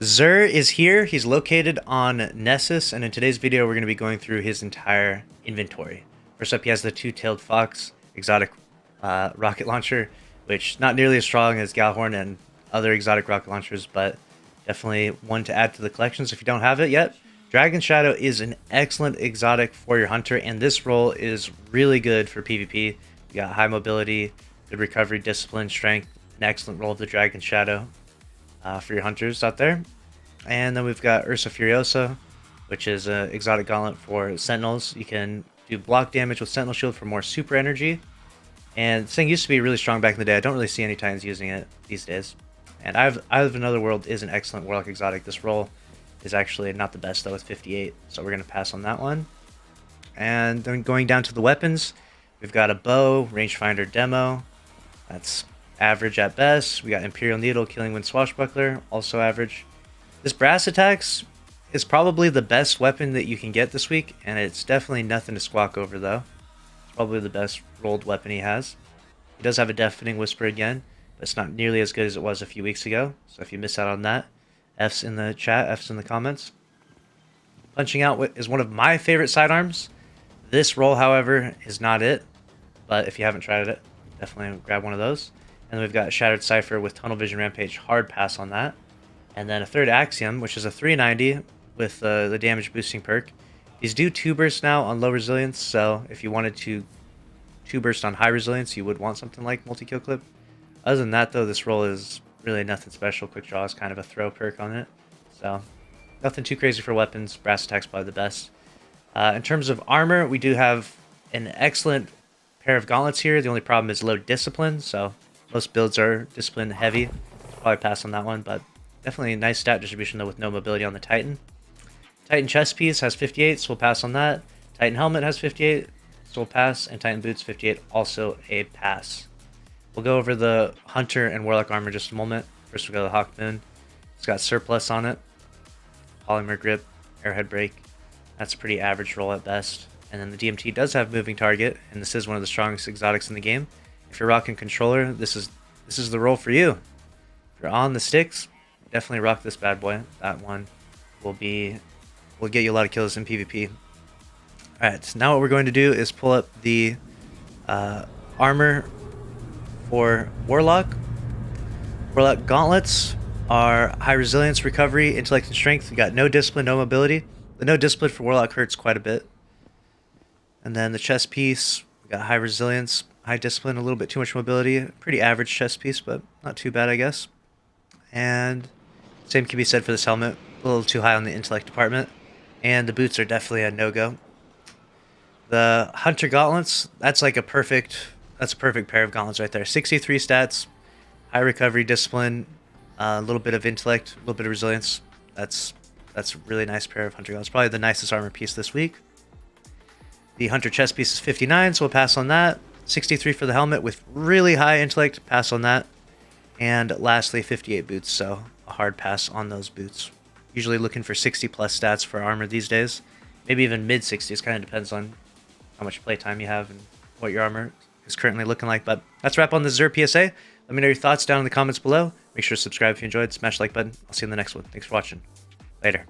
Xur is here. He's located on Nessus, and in today's video we're going to be going through his entire inventory. First up, he has the two-tailed fox exotic rocket launcher, which not nearly as strong as Galhorn and other exotic rocket launchers, but definitely one to add to the collections if you don't have it yet. Dragon Shadow is an excellent exotic for your hunter, and this role is really good for PvP. You got high mobility, good recovery, discipline, strength, an excellent role of the Dragon Shadow for your hunters out there. And then we've got Ursa Furiosa, which is an exotic gauntlet for sentinels. You can do block damage with Sentinel Shield for more super energy. And this thing used to be really strong back in the day. I don't really see any Titans using it these days. And Eye of Another World is an excellent Warlock exotic. This role is actually not the best though with 58, so we're going to pass on that one. And then going down to the weapons, we've got a bow, rangefinder demo. That's average at best. We got Imperial Needle, Killing Wind Swashbuckler, also average. This brass attacks is probably the best weapon that you can get this week, and it's definitely nothing to squawk over though. It's probably the best rolled weapon he has. He does have a Deafening Whisper again, but it's not nearly as good as it was a few weeks ago, so if you miss out on that, F's in the chat, F's in the comments. Punching Out is one of my favorite sidearms. This roll, however, is not it, but if you haven't tried it, definitely grab one of those. And then we've got Shattered Cipher with Tunnel Vision Rampage, hard pass on that. And then a third Axiom, which is a 390 with the damage boosting perk. These do 2 burst now on low resilience, so if you wanted to 2 burst on high resilience, you would want something like multi-kill clip. Other than that, though, this roll is really nothing special. Quick Draw is kind of a throw perk on it, so nothing too crazy for weapons. Brass Attack's probably the best. In terms of armor, we do have an excellent pair of gauntlets here. The only problem is low discipline, so most builds are discipline heavy. Probably pass on that one, but definitely a nice stat distribution though with no mobility on the Titan. Titan chest piece has 58, so we'll pass on that. Titan helmet has 58, so we'll pass. And Titan boots 58, also a pass. We'll go over the hunter and warlock armor in just a moment. First we'll go to the HAWKMOON. It's got surplus on it, polymer grip, airhead brake. That's a pretty average roll at best. And then the DMT does have moving target, and this is one of the strongest exotics in the game. If you're rocking controller, this is the roll for you. If you're on the sticks, definitely rock this bad boy. That one will get you a lot of kills in PvP. Alright, so now what we're going to do is pull up the armor for Warlock. Warlock gauntlets are high resilience, recovery, intellect, and strength. We got no discipline, no mobility. The no discipline for Warlock hurts quite a bit. And then the chest piece, we got high resilience, high discipline, a little bit too much mobility. Pretty average chest piece, but not too bad, I guess. And same can be said for this helmet. A little too high on the intellect department. And the boots are definitely a no-go. The hunter gauntlets, that's a perfect pair of gauntlets right there. 63 stats, high recovery, discipline, a little bit of intellect, a little bit of resilience. That's a really nice pair of hunter gauntlets. Probably the nicest armor piece this week. The hunter chest piece is 59, so we'll pass on that. 63 for the helmet with really high intellect, pass on that. And lastly, 58 boots, so a hard pass on those boots. Usually looking for 60 plus stats for armor these days. Maybe even mid 60s, kind of depends on how much playtime you have and what your armor is currently looking like. But that's a wrap on the Xur PSA. Let me know your thoughts down in the comments below. Make sure to subscribe if you enjoyed, smash the like button. I'll see you in the next one. Thanks for watching. Later.